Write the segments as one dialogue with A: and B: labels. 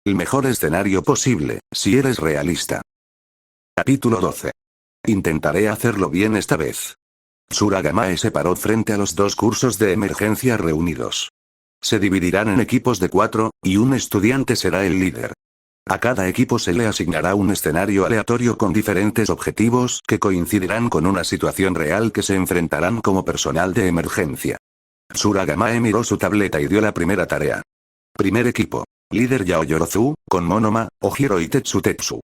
A: El mejor escenario posible, si eres realista. Capítulo 12. Intentaré hacerlo bien esta vez. Tsuragamae se paró frente a los dos cursos de emergencia reunidos. Se dividirán en equipos de 4, y un estudiante será el líder. A cada equipo se le asignará un escenario aleatorio con diferentes objetivos que coincidirán con una situación real que se enfrentarán como personal de emergencia. Tsuragamae miró su tableta y dio la primera tarea. Primer equipo. Líder Yaoyorozu, con Monoma, Ojiro y Tetsutetsu.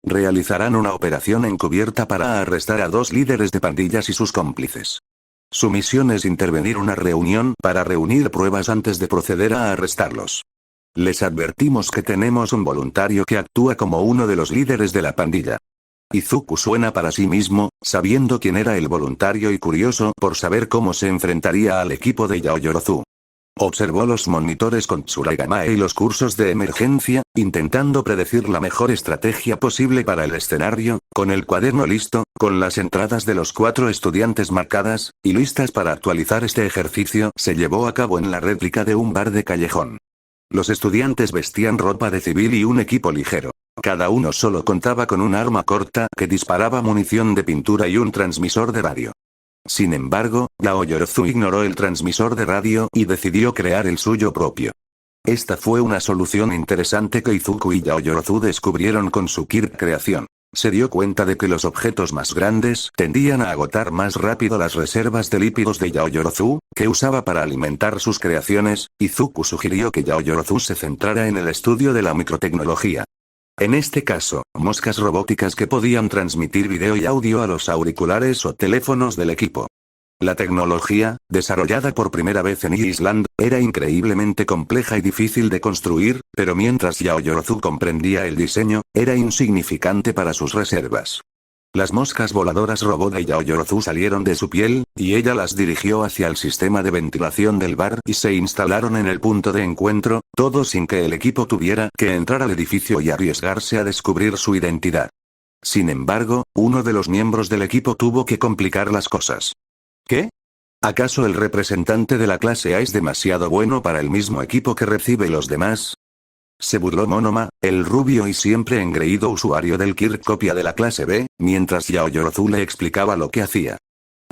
A: Realizarán una operación encubierta para arrestar a 2 líderes de pandillas y sus cómplices. Su misión es intervenir una reunión para reunir pruebas antes de proceder a arrestarlos. Les advertimos que tenemos un voluntario que actúa como uno de los líderes de la pandilla. Izuku suena para sí mismo, sabiendo quién era el voluntario y curioso por saber cómo se enfrentaría al equipo de Yaoyorozu. Observó los monitores con Tsuragamae y los cursos de emergencia, intentando predecir la mejor estrategia posible para el escenario, con el cuaderno listo, con las entradas de los 4 estudiantes marcadas, y listas para actualizar este ejercicio. Se llevó a cabo en la réplica de un bar de callejón. Los estudiantes vestían ropa de civil y un equipo ligero. Cada uno solo contaba con un arma corta que disparaba munición de pintura y un transmisor de radio. Sin embargo, Yaoyorozu ignoró el transmisor de radio y decidió crear el suyo propio. Esta fue una solución interesante que Izuku y Yaoyorozu descubrieron con su Kirk creación. Se dio cuenta de que los objetos más grandes tendían a agotar más rápido las reservas de lípidos de Yaoyorozu, que usaba para alimentar sus creaciones. Izuku sugirió que Yaoyorozu se centrara en el estudio de la microtecnología. En este caso, moscas robóticas que podían transmitir video y audio a los auriculares o teléfonos del equipo. La tecnología, desarrollada por primera vez en Island, era increíblemente compleja y difícil de construir, pero mientras Yaoyorozu comprendía el diseño, era insignificante para sus reservas. Las moscas voladoras robot de Yaoyorozu salieron de su piel, y ella las dirigió hacia el sistema de ventilación del bar y se instalaron en el punto de encuentro, todo sin que el equipo tuviera que entrar al edificio y arriesgarse a descubrir su identidad. Sin embargo, uno de los miembros del equipo tuvo que complicar las cosas. ¿Qué? ¿Acaso el representante de la clase A es demasiado bueno para el mismo equipo que recibe los demás? Se burló Monoma, el rubio y siempre engreído usuario del Kirk copia de la clase B, mientras Yaoyorozu le explicaba lo que hacía.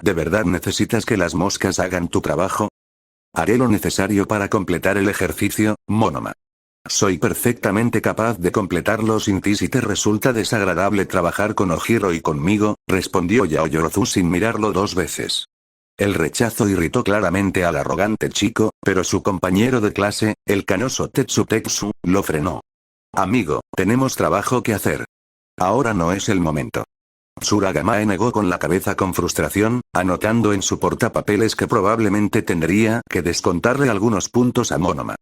A: ¿De verdad necesitas que las moscas hagan tu trabajo? Haré lo necesario para completar el ejercicio, Monoma. Soy perfectamente capaz de completarlo sin ti si te resulta desagradable trabajar con Ojiro y conmigo, respondió Yaoyorozu sin mirarlo 2 veces. El rechazo irritó claramente al arrogante chico, pero su compañero de clase, el canoso Tetsutetsu, lo frenó. Amigo, tenemos trabajo que hacer. Ahora no es el momento. Tsuragamae negó con la cabeza con frustración, anotando en su portapapeles que probablemente tendría que descontarle algunos puntos a Monoma.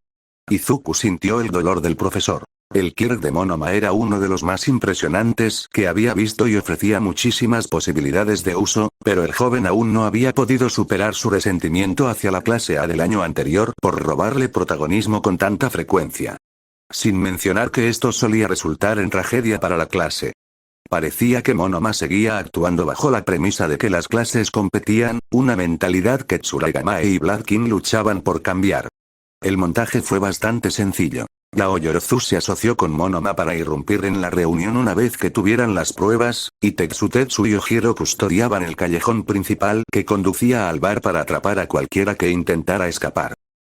A: Izuku sintió el dolor del profesor. El Kirk de Monoma era uno de los más impresionantes que había visto y ofrecía muchísimas posibilidades de uso, pero el joven aún no había podido superar su resentimiento hacia la clase A del año anterior por robarle protagonismo con tanta frecuencia. Sin mencionar que esto solía resultar en tragedia para la clase. Parecía que Monoma seguía actuando bajo la premisa de que las clases competían, una mentalidad que Tsuragamae y Blackkin luchaban por cambiar. El montaje fue bastante sencillo. Yaoyorozu se asoció con Monoma para irrumpir en la reunión una vez que tuvieran las pruebas, y Tetsutetsu y Ojiro custodiaban el callejón principal que conducía al bar para atrapar a cualquiera que intentara escapar.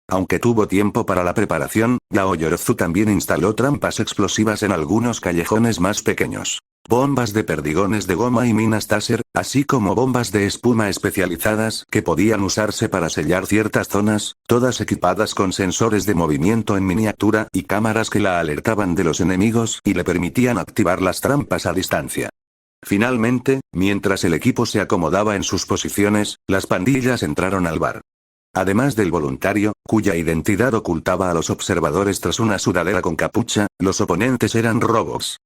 A: Aunque tuvo tiempo para la preparación, Yaoyorozu también instaló trampas explosivas en algunos callejones más pequeños. Bombas de perdigones de goma y minas taser, así como bombas de espuma especializadas que podían usarse para sellar ciertas zonas, todas equipadas con sensores de movimiento en miniatura y cámaras que la alertaban de los enemigos y le permitían activar las trampas a distancia. Finalmente, mientras el equipo se acomodaba en sus posiciones, las pandillas entraron al bar. Además del voluntario, cuya identidad ocultaba a los observadores tras una sudadera con capucha, los oponentes eran robots.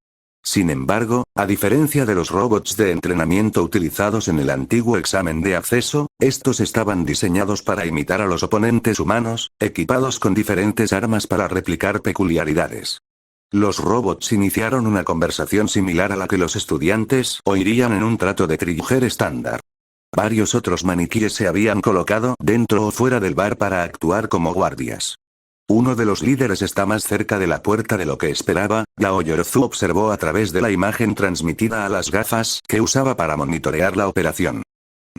A: Sin embargo, a diferencia de los robots de entrenamiento utilizados en el antiguo examen de acceso, estos estaban diseñados para imitar a los oponentes humanos, equipados con diferentes armas para replicar peculiaridades. Los robots iniciaron una conversación similar a la que los estudiantes oirían en un trato de trigger estándar. Varios otros maniquíes se habían colocado dentro o fuera del bar para actuar como guardias. Uno de los líderes está más cerca de la puerta de lo que esperaba, Yaoyorozu observó a través de la imagen transmitida a las gafas que usaba para monitorear la operación.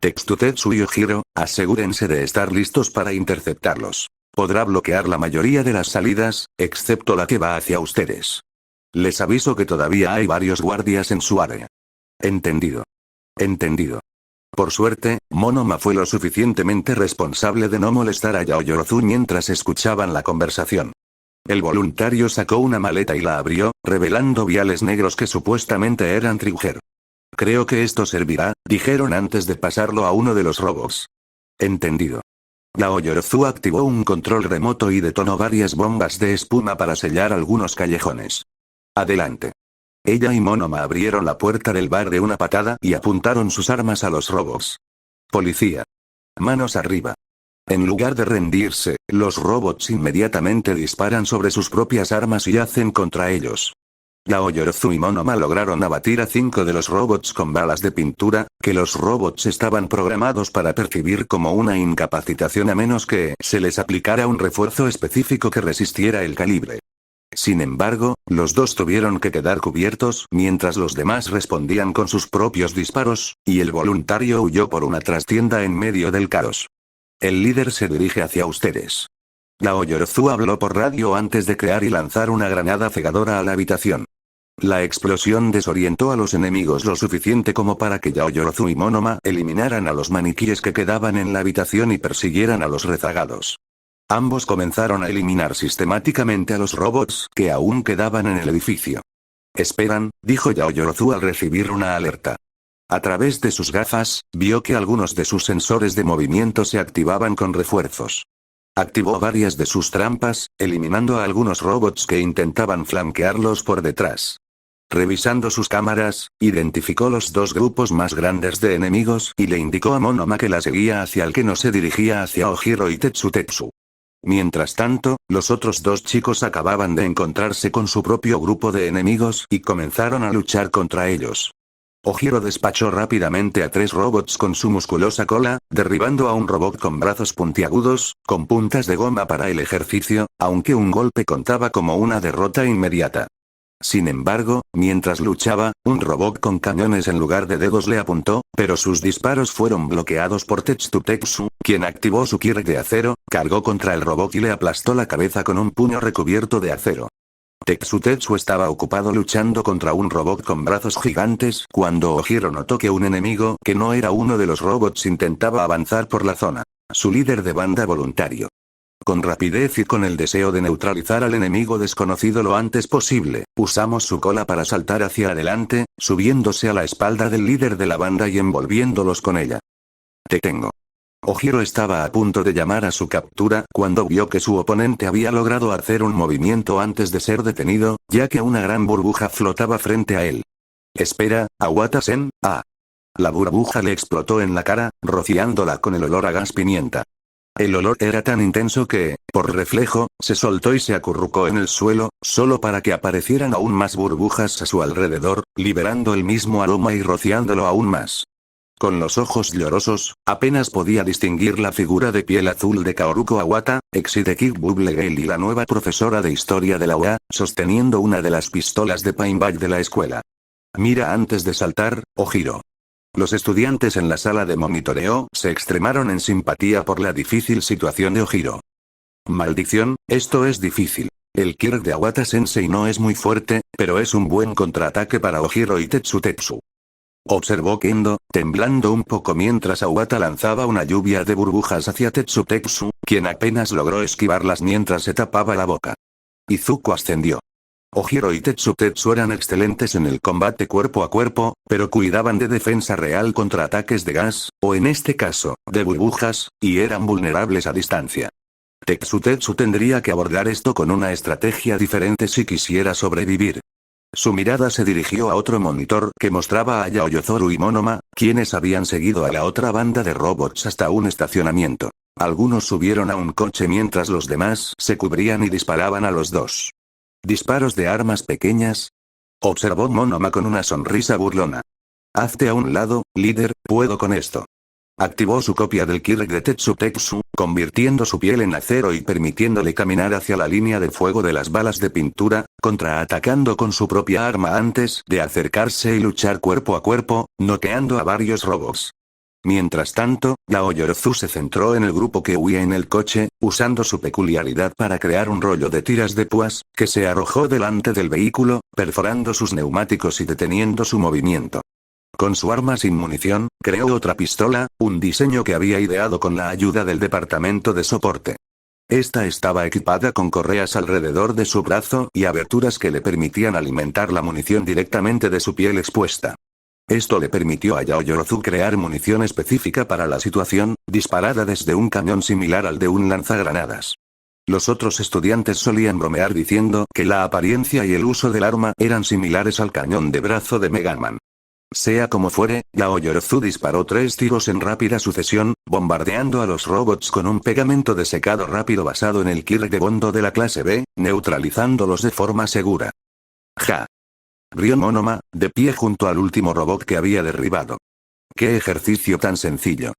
A: Tetsu y Ojiro, asegúrense de estar listos para interceptarlos. Podrá bloquear la mayoría de las salidas, excepto la que va hacia ustedes. Les aviso que todavía hay varios guardias en su área. Entendido. Entendido. Por suerte, Monoma fue lo suficientemente responsable de no molestar a Yaoyorozu mientras escuchaban la conversación. El voluntario sacó una maleta y la abrió, revelando viales negros que supuestamente eran Trigger. Creo que esto servirá, dijeron antes de pasarlo a uno de los robots. Entendido. Yaoyorozu activó un control remoto y detonó varias bombas de espuma para sellar algunos callejones. Adelante. Ella y Monoma abrieron la puerta del bar de una patada y apuntaron sus armas a los robots. Policía. Manos arriba. En lugar de rendirse, los robots inmediatamente disparan sobre sus propias armas y hacen contra ellos. Yaoyorozu y Monoma lograron abatir a 5 de los robots con balas de pintura, que los robots estaban programados para percibir como una incapacitación a menos que se les aplicara un refuerzo específico que resistiera el calibre. Sin embargo, los dos tuvieron que quedar cubiertos mientras los demás respondían con sus propios disparos, y el voluntario huyó por una trastienda en medio del caos. El líder se dirige hacia ustedes. Yaoyorozu habló por radio antes de crear y lanzar una granada cegadora a la habitación. La explosión desorientó a los enemigos lo suficiente como para que Yaoyorozu y Monoma eliminaran a los maniquíes que quedaban en la habitación y persiguieran a los rezagados. Ambos comenzaron a eliminar sistemáticamente a los robots que aún quedaban en el edificio. Esperan, dijo Yaoyorozu al recibir una alerta. A través de sus gafas, vio que algunos de sus sensores de movimiento se activaban con refuerzos. Activó varias de sus trampas, eliminando a algunos robots que intentaban flanquearlos por detrás. Revisando sus cámaras, identificó los dos grupos más grandes de enemigos y le indicó a Monoma que la seguía hacia el que no se dirigía hacia Ojiro y Tetsu. Mientras tanto, los otros dos chicos acababan de encontrarse con su propio grupo de enemigos y comenzaron a luchar contra ellos. Ojiro despachó rápidamente a 3 robots con su musculosa cola, derribando a un robot con brazos puntiagudos, con puntas de goma para el ejercicio, aunque un golpe contaba como una derrota inmediata. Sin embargo, mientras luchaba, un robot con cañones en lugar de dedos le apuntó, pero sus disparos fueron bloqueados por Tetsu, quien activó su Kirk de acero, cargó contra el robot y le aplastó la cabeza con un puño recubierto de acero. Tetsu estaba ocupado luchando contra un robot con brazos gigantes cuando Ojiro notó que un enemigo que no era uno de los robots intentaba avanzar por la zona. Su líder de banda voluntario. Con rapidez y con el deseo de neutralizar al enemigo desconocido lo antes posible, usamos su cola para saltar hacia adelante, subiéndose a la espalda del líder de la banda y envolviéndolos con ella. Te tengo. Ojiro estaba a punto de llamar a su captura cuando vio que su oponente había logrado hacer un movimiento antes de ser detenido, ya que una gran burbuja flotaba frente a él. Espera, Awata-sen, ah. La burbuja le explotó en la cara, rociándola con el olor a gas pimienta. El olor era tan intenso que, por reflejo, se soltó y se acurrucó en el suelo, solo para que aparecieran aún más burbujas a su alrededor, liberando el mismo aroma y rociándolo aún más. Con los ojos llorosos, apenas podía distinguir la figura de piel azul de Kaoruko Awata, ex de Kick Bubblegale y la nueva profesora de historia de la UA, sosteniendo una de las pistolas de paintball de la escuela. Mira antes de saltar, Ojiro. Los estudiantes en la sala de monitoreo se extremaron en simpatía por la difícil situación de Ojiro. Maldición, esto es difícil. El Kirk de Awata Sensei no es muy fuerte, pero es un buen contraataque para Ojiro y Tetsu. Observó Kendo, temblando un poco mientras Awata lanzaba una lluvia de burbujas hacia Tetsu, quien apenas logró esquivarlas mientras se tapaba la boca. Izuku ascendió. Ojiro y Tetsu eran excelentes en el combate cuerpo a cuerpo, pero cuidaban de defensa real contra ataques de gas, o en este caso, de burbujas, y eran vulnerables a distancia. Tetsu tendría que abordar esto con una estrategia diferente si quisiera sobrevivir. Su mirada se dirigió a otro monitor que mostraba a Yaoyorozu y Monoma, quienes habían seguido a la otra banda de robots hasta un estacionamiento. Algunos subieron a un coche mientras los demás se cubrían y disparaban a los dos. ¿Disparos de armas pequeñas? Observó Monoma con una sonrisa burlona. Hazte a un lado, líder, puedo con esto. Activó su copia del Kirk de Tetsu, convirtiendo su piel en acero y permitiéndole caminar hacia la línea de fuego de las balas de pintura, contraatacando con su propia arma antes de acercarse y luchar cuerpo a cuerpo, noqueando a varios robots. Mientras tanto, Yaoyorozu se centró en el grupo que huía en el coche, usando su peculiaridad para crear un rollo de tiras de púas, que se arrojó delante del vehículo, perforando sus neumáticos y deteniendo su movimiento. Con su arma sin munición, creó otra pistola, un diseño que había ideado con la ayuda del departamento de soporte. Esta estaba equipada con correas alrededor de su brazo y aberturas que le permitían alimentar la munición directamente de su piel expuesta. Esto le permitió a Yaoyorozu crear munición específica para la situación, disparada desde un cañón similar al de un lanzagranadas. Los otros estudiantes solían bromear diciendo que la apariencia y el uso del arma eran similares al cañón de brazo de Mega Man. Sea como fuere, Yaoyorozu disparó 3 tiros en rápida sucesión, bombardeando a los robots con un pegamento de secado rápido basado en el Kirk de Bondo de la clase B, neutralizándolos de forma segura. ¡Ja! Rió Monoma, de pie junto al último robot que había derribado. ¡Qué ejercicio tan sencillo!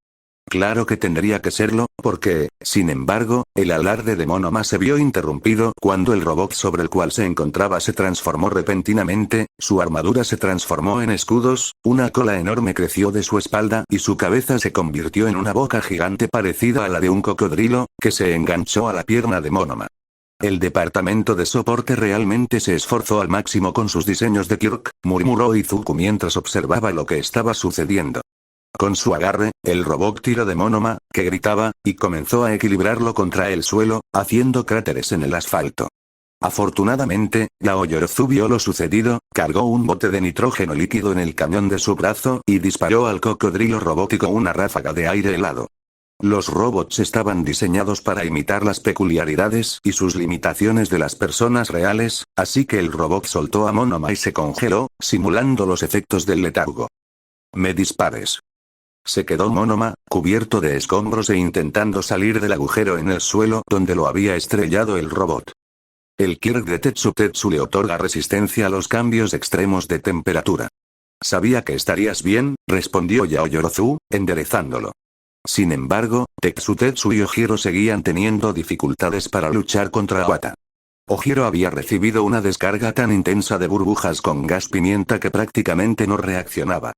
A: Claro que tendría que serlo, porque, sin embargo, el alarde de Monoma se vio interrumpido cuando el robot sobre el cual se encontraba se transformó repentinamente, su armadura se transformó en escudos, una cola enorme creció de su espalda y su cabeza se convirtió en una boca gigante parecida a la de un cocodrilo, que se enganchó a la pierna de Monoma. El departamento de soporte realmente se esforzó al máximo con sus diseños de Kirk, murmuró Izuku mientras observaba lo que estaba sucediendo. Con su agarre, el robot tiró de Monoma, que gritaba, y comenzó a equilibrarlo contra el suelo, haciendo cráteres en el asfalto. Afortunadamente, Yaoyorozu vio lo sucedido, cargó un bote de nitrógeno líquido en el cañón de su brazo y disparó al cocodrilo robótico una ráfaga de aire helado. Los robots estaban diseñados para imitar las peculiaridades y sus limitaciones de las personas reales, así que el robot soltó a Monoma y se congeló, simulando los efectos del letargo. «Me dispares». Se quedó Monoma, cubierto de escombros e intentando salir del agujero en el suelo donde lo había estrellado el robot. El Kirk de Tetsu le otorga resistencia a los cambios extremos de temperatura. Sabía que estarías bien, respondió Yaoyorozu, enderezándolo. Sin embargo, Tetsu y Ojiro seguían teniendo dificultades para luchar contra Wata. Ojiro había recibido una descarga tan intensa de burbujas con gas pimienta que prácticamente no reaccionaba.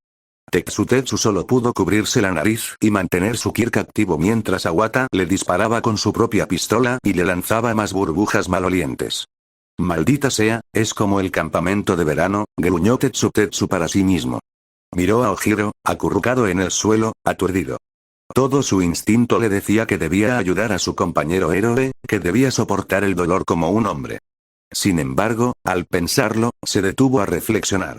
A: Tetsu solo pudo cubrirse la nariz y mantener su Kirk activo mientras Wata le disparaba con su propia pistola y le lanzaba más burbujas malolientes. Maldita sea, es como el campamento de verano, gruñó Tetsu para sí mismo. Miró a Ojiro, acurrucado en el suelo, aturdido. Todo su instinto le decía que debía ayudar a su compañero héroe, que debía soportar el dolor como un hombre. Sin embargo, al pensarlo, se detuvo a reflexionar.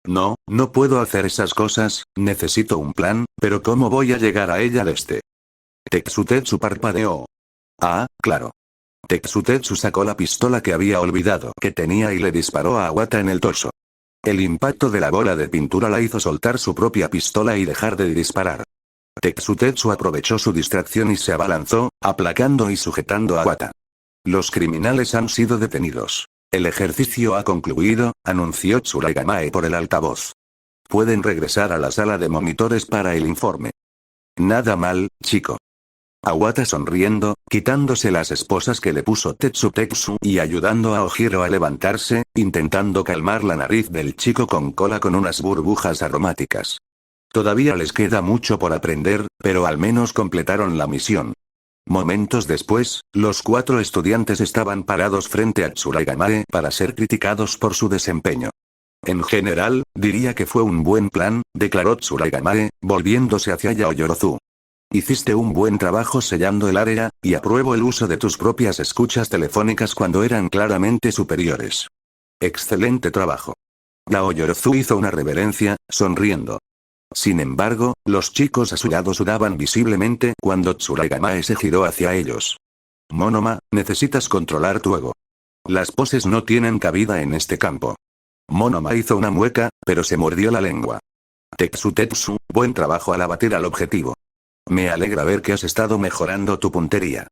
A: No puedo hacer esas cosas, necesito un plan, pero ¿cómo voy a llegar a ella desde? Tetsu parpadeó. Ah, claro. Tetsu sacó la pistola que había olvidado que tenía y le disparó a Wata en el torso. El impacto de la bola de pintura la hizo soltar su propia pistola y dejar de disparar. Tetsu aprovechó su distracción y se abalanzó, aplacando y sujetando a Wata. Los criminales han sido detenidos. El ejercicio ha concluido, anunció Tsuragamae por el altavoz. Pueden regresar a la sala de monitores para el informe. Nada mal, chico. Wata sonriendo, quitándose las esposas que le puso Tetsu y ayudando a Ojiro a levantarse, intentando calmar la nariz del chico con cola con unas burbujas aromáticas. Todavía les queda mucho por aprender, pero al menos completaron la misión. Momentos después, los 4 estudiantes estaban parados frente a Tsuragamae para ser criticados por su desempeño. En general, diría que fue un buen plan, declaró Tsuragamae, volviéndose hacia Yaoyorozu. Hiciste un buen trabajo sellando el área, y apruebo el uso de tus propias escuchas telefónicas cuando eran claramente superiores. Excelente trabajo. Yaoyorozu hizo una reverencia, sonriendo. Sin embargo, los chicos a su lado sudaban visiblemente cuando Tsuragamae se giró hacia ellos. Monoma, necesitas controlar tu ego. Las poses no tienen cabida en este campo. Monoma hizo una mueca, pero se mordió la lengua. Tetsu, buen trabajo al abatir al objetivo. Me alegra ver que has estado mejorando tu puntería.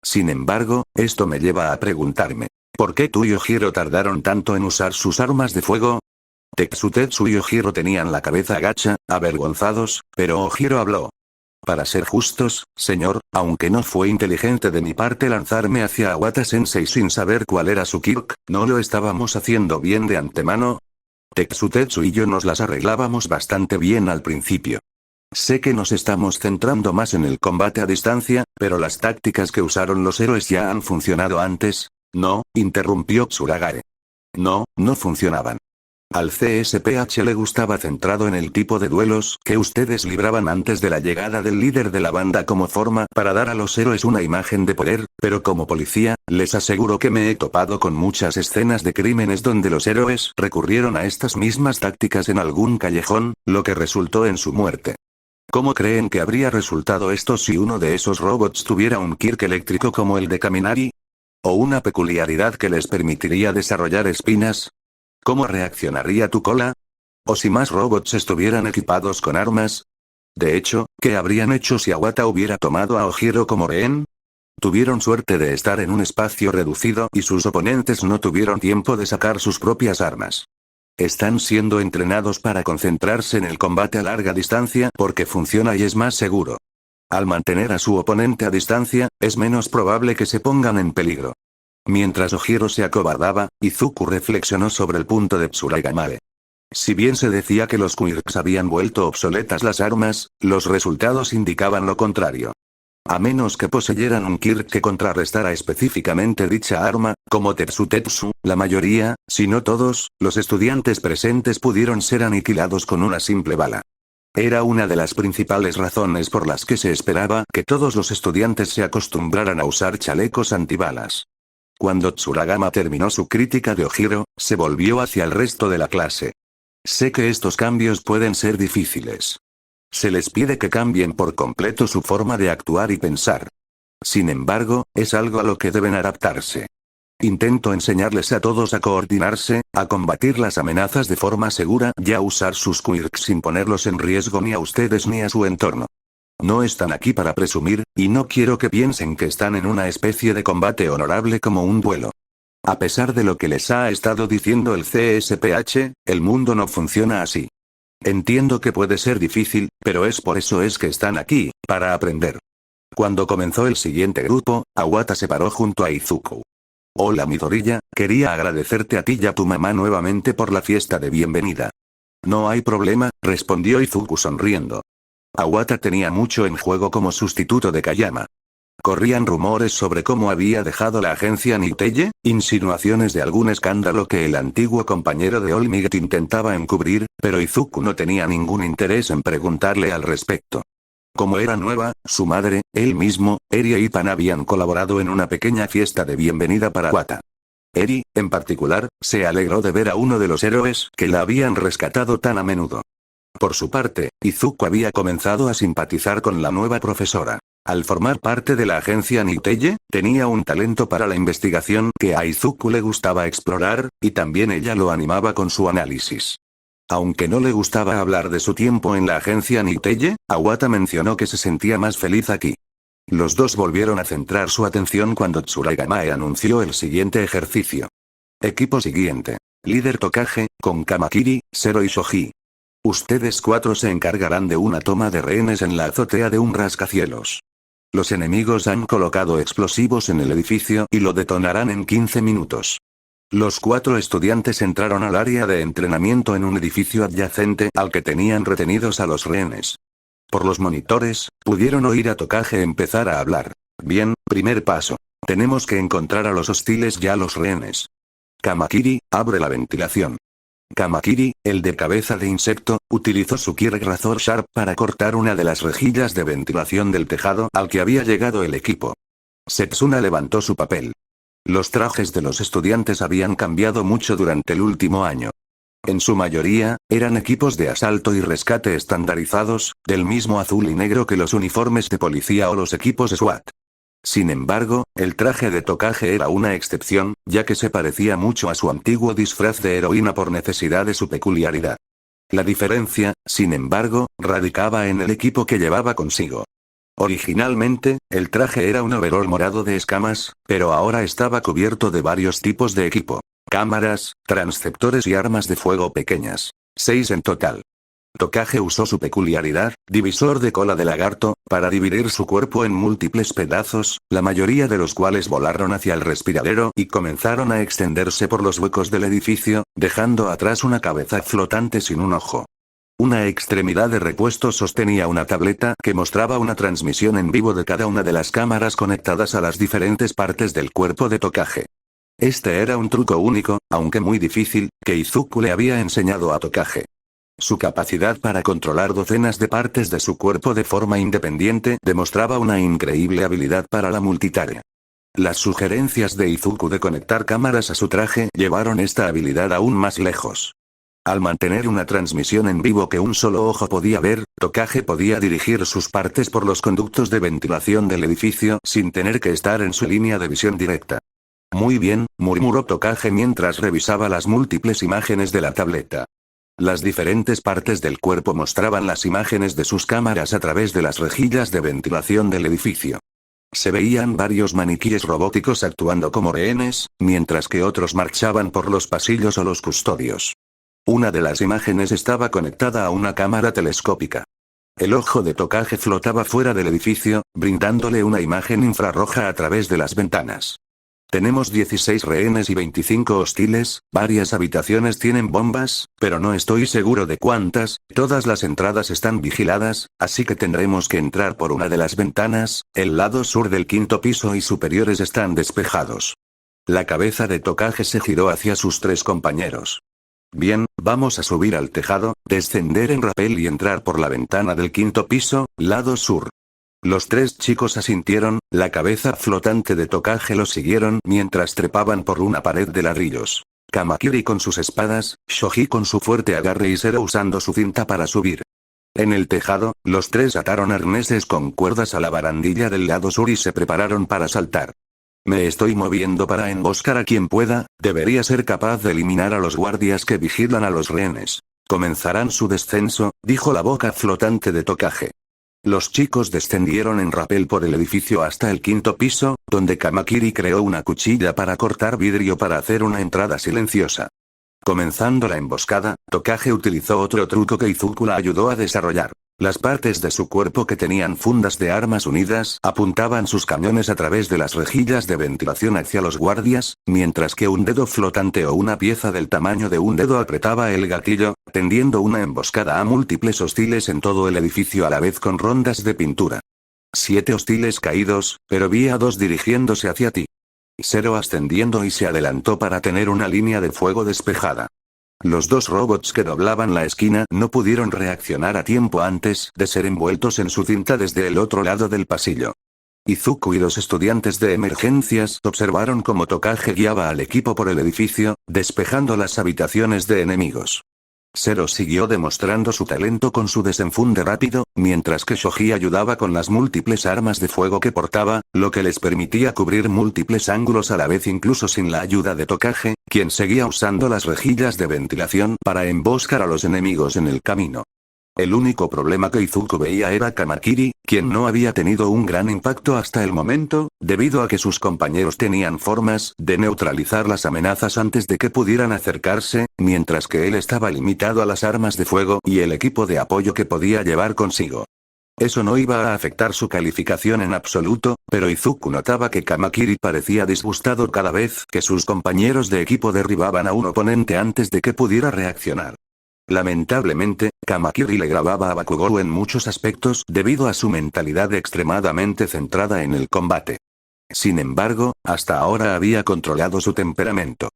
A: Sin embargo, esto me lleva a preguntarme, ¿por qué tú y Ojiro tardaron tanto en usar sus armas de fuego? Tetsu y Ojiro tenían la cabeza gacha, avergonzados, pero Ojiro habló. Para ser justos, señor, aunque no fue inteligente de mi parte lanzarme hacia Awata-sensei sin saber cuál era su Kirk, ¿no lo estábamos haciendo bien de antemano? Tetsu y yo nos las arreglábamos bastante bien al principio. Sé que nos estamos centrando más en el combate a distancia, pero las tácticas que usaron los héroes ya han funcionado antes. No, interrumpió Tsuragare. No, no funcionaban. Al CSPH le gustaba centrado en el tipo de duelos que ustedes libraban antes de la llegada del líder de la banda como forma para dar a los héroes una imagen de poder, pero como policía, les aseguro que me he topado con muchas escenas de crímenes donde los héroes recurrieron a estas mismas tácticas en algún callejón, lo que resultó en su muerte. ¿Cómo creen que habría resultado esto si uno de esos robots tuviera un Kirk eléctrico como el de Kaminari? ¿O una peculiaridad que les permitiría desarrollar espinas? ¿Cómo reaccionaría tu cola? ¿O si más robots estuvieran equipados con armas? De hecho, ¿qué habrían hecho si Awata hubiera tomado a Ojiro como rehén? Tuvieron suerte de estar en un espacio reducido y sus oponentes no tuvieron tiempo de sacar sus propias armas. Están siendo entrenados para concentrarse en el combate a larga distancia porque funciona y es más seguro. Al mantener a su oponente a distancia, es menos probable que se pongan en peligro. Mientras Ojiro se acobardaba, Izuku reflexionó sobre el punto de Tsuragamae. Si bien se decía que los Quirks habían vuelto obsoletas las armas, los resultados indicaban lo contrario. A menos que poseyeran un Kirk que contrarrestara específicamente dicha arma, como Tetsu, la mayoría, si no todos, los estudiantes presentes pudieron ser aniquilados con una simple bala. Era una de las principales razones por las que se esperaba que todos los estudiantes se acostumbraran a usar chalecos antibalas. Cuando Tsuragama terminó su crítica de Ojiro, se volvió hacia el resto de la clase. Sé que estos cambios pueden ser difíciles. Se les pide que cambien por completo su forma de actuar y pensar. Sin embargo, es algo a lo que deben adaptarse. Intento enseñarles a todos a coordinarse, a combatir las amenazas de forma segura y a usar sus quirks sin ponerlos en riesgo ni a ustedes ni a su entorno. No están aquí para presumir, y no quiero que piensen que están en una especie de combate honorable como un duelo. A pesar de lo que les ha estado diciendo el CSPH, el mundo no funciona así. Entiendo que puede ser difícil, pero es por eso es que están aquí, para aprender. Cuando comenzó el siguiente grupo, Awata se paró junto a Izuku. Hola Midoriya, quería agradecerte a ti y a tu mamá nuevamente por la fiesta de bienvenida. No hay problema, respondió Izuku sonriendo. Awata tenía mucho en juego como sustituto de Kayama. Corrían rumores sobre cómo había dejado la agencia Niteye, insinuaciones de algún escándalo que el antiguo compañero de All Might intentaba encubrir, pero Izuku no tenía ningún interés en preguntarle al respecto. Como era nueva, su madre, él mismo, Eri y Pan habían colaborado en una pequeña fiesta de bienvenida para Awata. Eri, en particular, se alegró de ver a uno de los héroes que la habían rescatado tan a menudo. Por su parte, Izuku había comenzado a simpatizar con la nueva profesora. Al formar parte de la agencia Niteye, tenía un talento para la investigación que a Izuku le gustaba explorar, y también ella lo animaba con su análisis. Aunque no le gustaba hablar de su tiempo en la agencia Niteye, Awata mencionó que se sentía más feliz aquí. Los dos volvieron a centrar su atención cuando Tsuragamae anunció el siguiente ejercicio. Equipo siguiente. Líder Tokage, con Kamakiri, Zero y Shoji. Ustedes 4 se encargarán de una toma de rehenes en la azotea de un rascacielos. Los enemigos han colocado explosivos en el edificio y lo detonarán en 15 minutos. Los 4 estudiantes entraron al área de entrenamiento en un edificio adyacente al que tenían retenidos a los rehenes. Por los monitores, pudieron oír a Tokage empezar a hablar. Bien, primer paso. Tenemos que encontrar a los hostiles y a los rehenes. Kamakiri, abre la ventilación. Kamakiri, el de cabeza de insecto, utilizó su Kirk Razor Sharp para cortar una de las rejillas de ventilación del tejado al que había llegado el equipo. Setsuna levantó su papel. Los trajes de los estudiantes habían cambiado mucho durante el último año. En su mayoría, eran equipos de asalto y rescate estandarizados, del mismo azul y negro que los uniformes de policía o los equipos de SWAT. Sin embargo, el traje de Tokage era una excepción, ya que se parecía mucho a su antiguo disfraz de heroína por necesidad de su peculiaridad. La diferencia, sin embargo, radicaba en el equipo que llevaba consigo. Originalmente, el traje era un overol morado de escamas, pero ahora estaba cubierto de varios tipos de equipo. Cámaras, transceptores y armas de fuego pequeñas. 6 en total. Tokage usó su peculiaridad, divisor de cola de lagarto, para dividir su cuerpo en múltiples pedazos, la mayoría de los cuales volaron hacia el respiradero y comenzaron a extenderse por los huecos del edificio, dejando atrás una cabeza flotante sin un ojo. Una extremidad de repuesto sostenía una tableta que mostraba una transmisión en vivo de cada una de las cámaras conectadas a las diferentes partes del cuerpo de Tokage. Este era un truco único, aunque muy difícil, que Izuku le había enseñado a Tokage. Su capacidad para controlar docenas de partes de su cuerpo de forma independiente demostraba una increíble habilidad para la multitarea. Las sugerencias de Izuku de conectar cámaras a su traje llevaron esta habilidad aún más lejos. Al mantener una transmisión en vivo que un solo ojo podía ver, Tokage podía dirigir sus partes por los conductos de ventilación del edificio sin tener que estar en su línea de visión directa. Muy bien, murmuró Tokage mientras revisaba las múltiples imágenes de la tableta. Las diferentes partes del cuerpo mostraban las imágenes de sus cámaras a través de las rejillas de ventilación del edificio. Se veían varios maniquíes robóticos actuando como rehenes, mientras que otros marchaban por los pasillos o los custodios. Una de las imágenes estaba conectada a una cámara telescópica. El ojo de Tokage flotaba fuera del edificio, brindándole una imagen infrarroja a través de las ventanas. Tenemos 16 rehenes y 25 hostiles, varias habitaciones tienen bombas, pero no estoy seguro de cuántas, todas las entradas están vigiladas, así que tendremos que entrar por una de las ventanas, el lado sur del quinto piso y superiores están despejados. La cabeza de Tokage se giró hacia sus tres compañeros. Bien, vamos a subir al tejado, descender en rapel y entrar por la ventana del quinto piso, lado sur. Los tres chicos asintieron, la cabeza flotante de Tokage los siguieron mientras trepaban por una pared de ladrillos. Kamakiri con sus espadas, Shoji con su fuerte agarre y Zero usando su cinta para subir. En el tejado, los tres ataron arneses con cuerdas a la barandilla del lado sur y se prepararon para saltar. Me estoy moviendo para emboscar a quien pueda, debería ser capaz de eliminar a los guardias que vigilan a los rehenes. Comenzarán su descenso, dijo la boca flotante de Tokage. Los chicos descendieron en rapel por el edificio hasta el quinto piso, donde Kamakiri creó una cuchilla para cortar vidrio para hacer una entrada silenciosa. Comenzando la emboscada, Tokage utilizó otro truco que Izuku la ayudó a desarrollar. Las partes de su cuerpo que tenían fundas de armas unidas apuntaban sus cañones a través de las rejillas de ventilación hacia los guardias, mientras que un dedo flotante o una pieza del tamaño de un dedo apretaba el gatillo, tendiendo una emboscada a múltiples hostiles en todo el edificio a la vez con rondas de pintura. 7 hostiles caídos, pero vi a 2 dirigiéndose hacia ti. Zero ascendiendo y se adelantó para tener una línea de fuego despejada. Los 2 robots que doblaban la esquina no pudieron reaccionar a tiempo antes de ser envueltos en su cinta desde el otro lado del pasillo. Izuku y los estudiantes de emergencias observaron cómo Tokage guiaba al equipo por el edificio, despejando las habitaciones de enemigos. Zero siguió demostrando su talento con su desenfunde rápido, mientras que Shoji ayudaba con las múltiples armas de fuego que portaba, lo que les permitía cubrir múltiples ángulos a la vez incluso sin la ayuda de Tokage, quien seguía usando las rejillas de ventilación para emboscar a los enemigos en el camino. El único problema que Izuku veía era Kamakiri, quien no había tenido un gran impacto hasta el momento, debido a que sus compañeros tenían formas de neutralizar las amenazas antes de que pudieran acercarse, mientras que él estaba limitado a las armas de fuego y el equipo de apoyo que podía llevar consigo. Eso no iba a afectar su calificación en absoluto, pero Izuku notaba que Kamakiri parecía disgustado cada vez que sus compañeros de equipo derribaban a un oponente antes de que pudiera reaccionar. Lamentablemente, Kamakiri le grababa a Bakugou en muchos aspectos debido a su mentalidad extremadamente centrada en el combate. Sin embargo, hasta ahora había controlado su temperamento.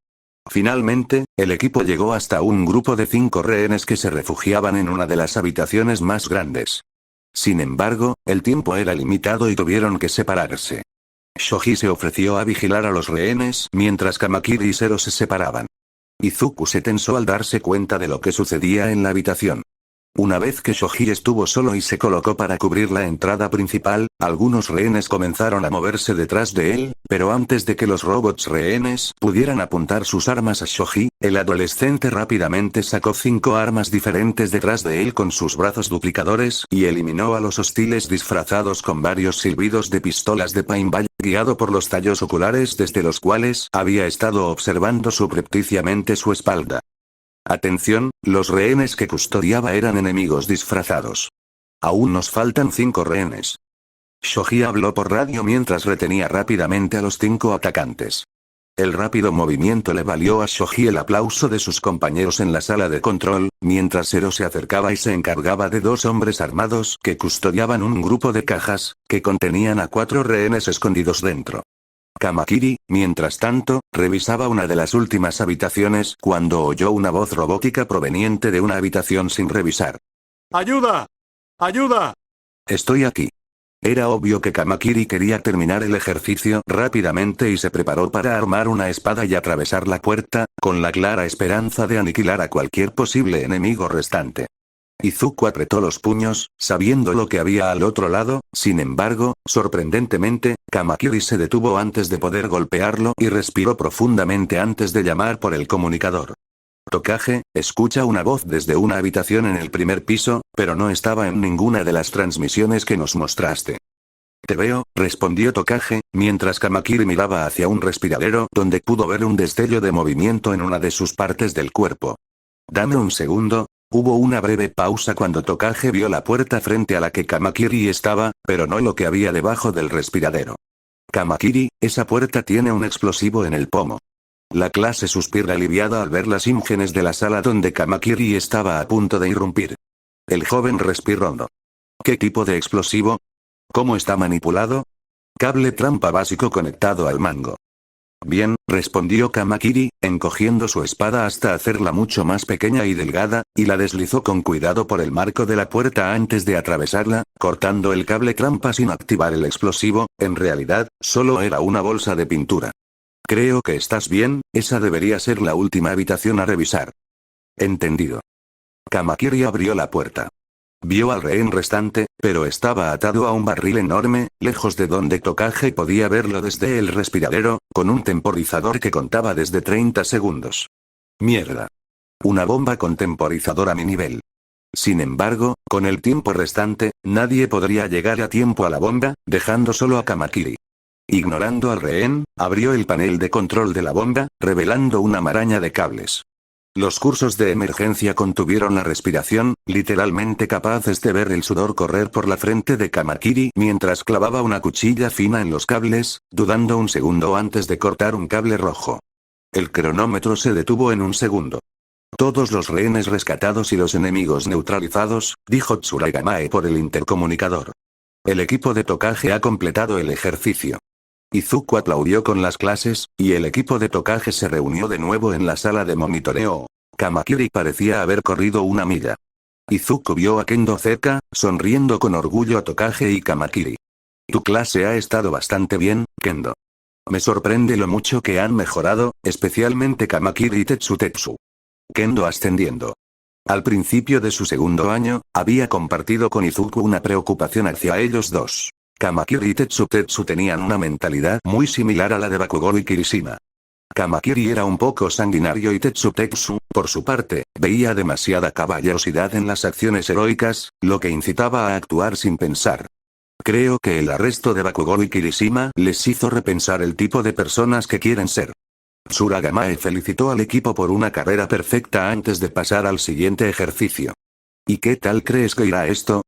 A: Finalmente, el equipo llegó hasta un grupo de 5 rehenes que se refugiaban en una de las habitaciones más grandes. Sin embargo, el tiempo era limitado y tuvieron que separarse. Shoji se ofreció a vigilar a los rehenes mientras Kamakiri y Zero se separaban. Izuku se tensó al darse cuenta de lo que sucedía en la habitación. Una vez que Shoji estuvo solo y se colocó para cubrir la entrada principal, algunos rehenes comenzaron a moverse detrás de él, pero antes de que los robots rehenes pudieran apuntar sus armas a Shoji, el adolescente rápidamente sacó 5 armas diferentes detrás de él con sus brazos duplicadores y eliminó a los hostiles disfrazados con varios silbidos de pistolas de paintball, guiado por los tallos oculares desde los cuales había estado observando subrepticiamente su espalda. Atención, los rehenes que custodiaba eran enemigos disfrazados. Aún nos faltan 5 rehenes. Shoji habló por radio mientras retenía rápidamente a los 5 atacantes. El rápido movimiento le valió a Shoji el aplauso de sus compañeros en la sala de control, mientras Zero se acercaba y se encargaba de 2 hombres armados que custodiaban un grupo de cajas, que contenían a 4 rehenes escondidos dentro. Kamakiri, mientras tanto, revisaba una de las últimas habitaciones cuando oyó una voz robótica proveniente de una habitación sin revisar.
B: ¡Ayuda! ¡Ayuda!
A: Estoy aquí. Era obvio que Kamakiri quería terminar el ejercicio rápidamente y se preparó para armar una espada y atravesar la puerta, con la clara esperanza de aniquilar a cualquier posible enemigo restante. Izuku apretó los puños, sabiendo lo que había al otro lado. Sin embargo, sorprendentemente, Kamakiri se detuvo antes de poder golpearlo y respiró profundamente antes de llamar por el comunicador. Tokage, escucha una voz desde una habitación en el primer piso, pero no estaba en ninguna de las transmisiones que nos mostraste. Te veo, respondió Tokage, mientras Kamakiri miraba hacia un respiradero donde pudo ver un destello de movimiento en una de sus partes del cuerpo. Dame un segundo. Hubo una breve pausa cuando Tokage vio la puerta frente a la que Kamakiri estaba, pero no lo que había debajo del respiradero. Kamakiri, esa puerta tiene un explosivo en el pomo. La clase suspira aliviada al ver las imágenes de la sala donde Kamakiri estaba a punto de irrumpir. El joven respiró hondo. ¿Qué tipo de explosivo? ¿Cómo está manipulado? Cable trampa básico conectado al mango. Bien, respondió Kamakiri, encogiendo su espada hasta hacerla mucho más pequeña y delgada, y la deslizó con cuidado por el marco de la puerta antes de atravesarla, cortando el cable trampa sin activar el explosivo. En realidad, solo era una bolsa de pintura. Creo que estás bien, esa debería ser la última habitación a revisar. Entendido. Kamakiri abrió la puerta. Vio al rehén restante, pero estaba atado a un barril enorme, lejos de donde Tokage podía verlo desde el respiradero, con un temporizador que contaba desde 30 segundos. Mierda. Una bomba con temporizador a mi nivel. Sin embargo, con el tiempo restante, nadie podría llegar a tiempo a la bomba, dejando solo a Kamakiri. Ignorando al rehén, abrió el panel de control de la bomba, revelando una maraña de cables. Los cursos de emergencia contuvieron la respiración, literalmente capaces de ver el sudor correr por la frente de Kamakiri mientras clavaba una cuchilla fina en los cables, dudando un segundo antes de cortar un cable rojo. El cronómetro se detuvo en un segundo. Todos los rehenes rescatados y los enemigos neutralizados, dijo Tsuragamae por el intercomunicador. El equipo de Tokage ha completado el ejercicio. Izuku aplaudió con las clases, y el equipo de Tokage se reunió de nuevo en la sala de monitoreo. Kamakiri parecía haber corrido una milla. Izuku vio a Kendo cerca, sonriendo con orgullo a Tokage y Kamakiri. Tu clase ha estado bastante bien, Kendo. Me sorprende lo mucho que han mejorado, especialmente Kamakiri y Tetsu. Kendo ascendiendo. Al principio de su segundo año, había compartido con Izuku una preocupación hacia ellos dos. Kamakiri y Tetsu tenían una mentalidad muy similar a la de Bakugou y Kirishima. Kamakiri era un poco sanguinario y Tetsu, por su parte, veía demasiada caballerosidad en las acciones heroicas, lo que incitaba a actuar sin pensar. Creo que el arresto de Bakugou y Kirishima les hizo repensar el tipo de personas que quieren ser. Tsuragamae felicitó al equipo por una carrera perfecta antes de pasar al siguiente ejercicio. ¿Y qué tal crees que irá esto?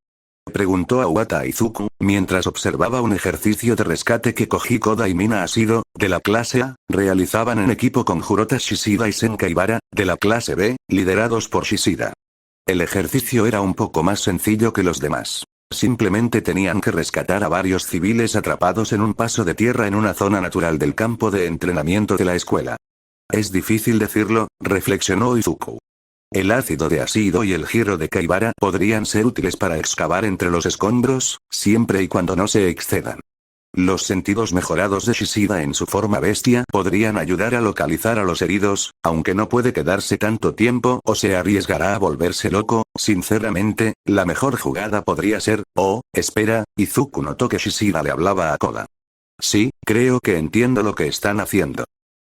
A: Preguntó Iwata a Izuku, mientras observaba un ejercicio de rescate que Koji Koda y Mina Ashido, de la clase A, realizaban en equipo con Jurota Shishida y Senka Ibara, de la clase B, liderados por Shishida. El ejercicio era un poco más sencillo que los demás. Simplemente tenían que rescatar a varios civiles atrapados en un paso de tierra en una zona natural del campo de entrenamiento de la escuela. Es difícil decirlo, reflexionó Izuku. El ácido de Ashido y el giro de Kaibara podrían ser útiles para excavar entre los escombros, siempre y cuando no se excedan. Los sentidos mejorados de Shishida en su forma bestia podrían ayudar a localizar a los heridos, aunque no puede quedarse tanto tiempo o se arriesgará a volverse loco. Sinceramente, la mejor jugada podría ser, espera, Izuku notó que Shishida le hablaba a Koda. Sí, creo que entiendo lo que están haciendo.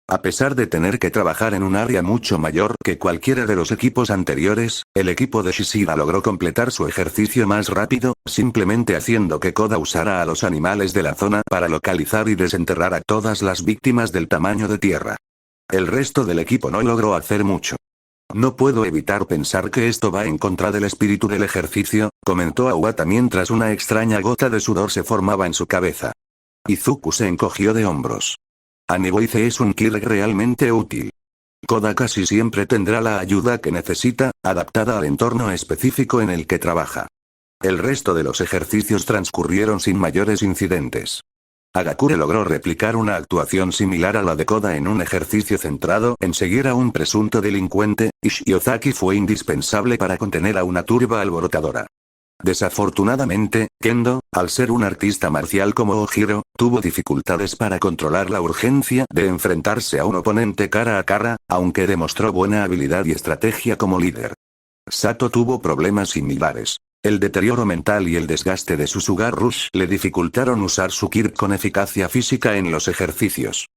A: A pesar de tener que trabajar en un área mucho mayor que cualquiera de los equipos anteriores, el equipo de Shishida logró completar su ejercicio más rápido, simplemente haciendo que Koda usara a los animales de la zona para localizar y desenterrar a todas las víctimas del tamaño de tierra. El resto del equipo no logró hacer mucho. No puedo evitar pensar que esto va en contra del espíritu del ejercicio, comentó Awata mientras una extraña gota de sudor se formaba en su cabeza. Izuku se encogió de hombros. Aniboice es un Kirk realmente útil. Koda casi siempre tendrá la ayuda que necesita, adaptada al entorno específico en el que trabaja. El resto de los ejercicios transcurrieron sin mayores incidentes. Hagakure logró replicar una actuación similar a la de Koda en un ejercicio centrado en seguir a un presunto delincuente, y Shiozaki fue indispensable para contener a una turba alborotadora. Desafortunadamente, Kendo, al ser un artista marcial como Ojiro, tuvo dificultades para controlar la urgencia de enfrentarse a un oponente cara a cara, aunque demostró buena habilidad y estrategia como líder. Sato tuvo problemas similares. El deterioro mental y el desgaste de su Sugar Rush le dificultaron usar su Kirk con eficacia física en los ejercicios.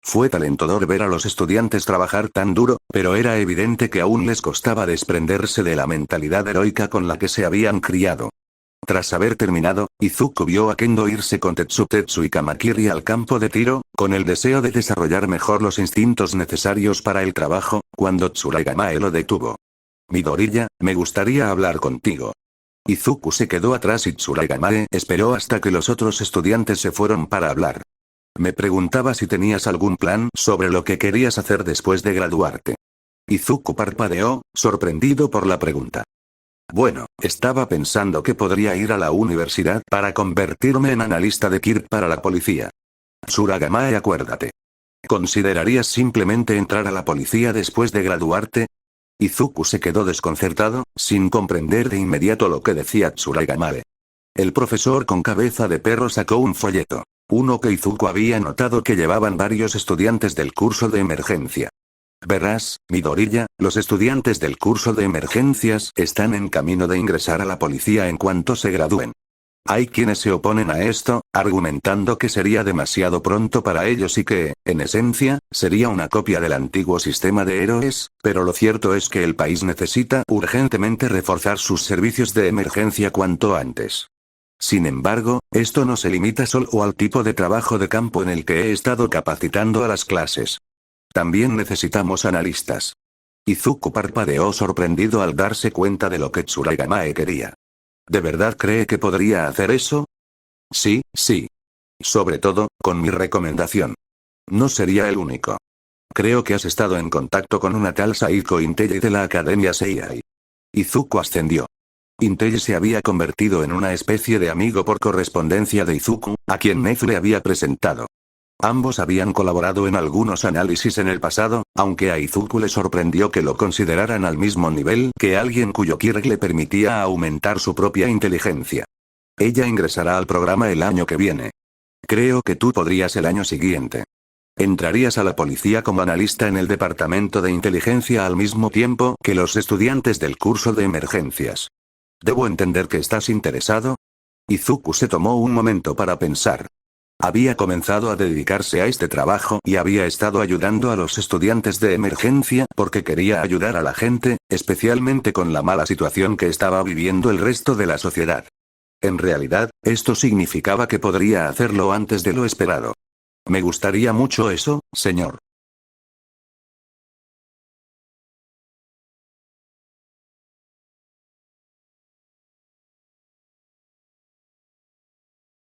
A: Fue talentador ver a los estudiantes trabajar tan duro, pero era evidente que aún les costaba desprenderse de la mentalidad heroica con la que se habían criado. Tras haber terminado, Izuku vio a Kendo irse con Tetsu y Kamakiri al campo de tiro, con el deseo de desarrollar mejor los instintos necesarios para el trabajo, cuando Tsuragamae lo detuvo. Midoriya, me gustaría hablar contigo. Izuku se quedó atrás y Tsuragamae esperó hasta que los otros estudiantes se fueron para hablar. Me preguntaba si tenías algún plan sobre lo que querías hacer después de graduarte. Izuku parpadeó, sorprendido por la pregunta. Bueno, estaba pensando que podría ir a la universidad para convertirme en analista de Kirk para la policía. Tsuragamae, acuérdate. ¿Considerarías simplemente entrar a la policía después de graduarte? Izuku se quedó desconcertado, sin comprender de inmediato lo que decía Tsuragamae. El profesor con cabeza de perro sacó un folleto. Uno que Izuku había notado que llevaban varios estudiantes del curso de emergencia. Verás, Midoriya, los estudiantes del curso de emergencias están en camino de ingresar a la policía en cuanto se gradúen. Hay quienes se oponen a esto, argumentando que sería demasiado pronto para ellos y que, en esencia, sería una copia del antiguo sistema de héroes, pero lo cierto es que el país necesita urgentemente reforzar sus servicios de emergencia cuanto antes. Sin embargo, esto no se limita solo al tipo de trabajo de campo en el que he estado capacitando a las clases. También necesitamos analistas. Izuku parpadeó sorprendido al darse cuenta de lo que Tsuragamae quería. ¿De verdad cree que podría hacer eso? Sí. Sobre todo, con mi recomendación. No sería el único. Creo que has estado en contacto con una tal Saiko Intei de la Academia Seiai. Izuku ascendió. Intei se había convertido en una especie de amigo por correspondencia de Izuku, a quien Nezu le había presentado. Ambos habían colaborado en algunos análisis en el pasado, aunque a Izuku le sorprendió que lo consideraran al mismo nivel que alguien cuyo Kirk le permitía aumentar su propia inteligencia. Ella ingresará al programa el año que viene. Creo que tú podrías el año siguiente. Entrarías a la policía como analista en el departamento de inteligencia al mismo tiempo que los estudiantes del curso de emergencias. ¿Debo entender que estás interesado? Izuku se tomó un momento para pensar. Había comenzado a dedicarse a este trabajo y había estado ayudando a los estudiantes de emergencia porque quería ayudar a la gente, especialmente con la mala situación que estaba viviendo el resto de la sociedad. En realidad, esto significaba que podría hacerlo antes de lo esperado. Me gustaría mucho eso, señor.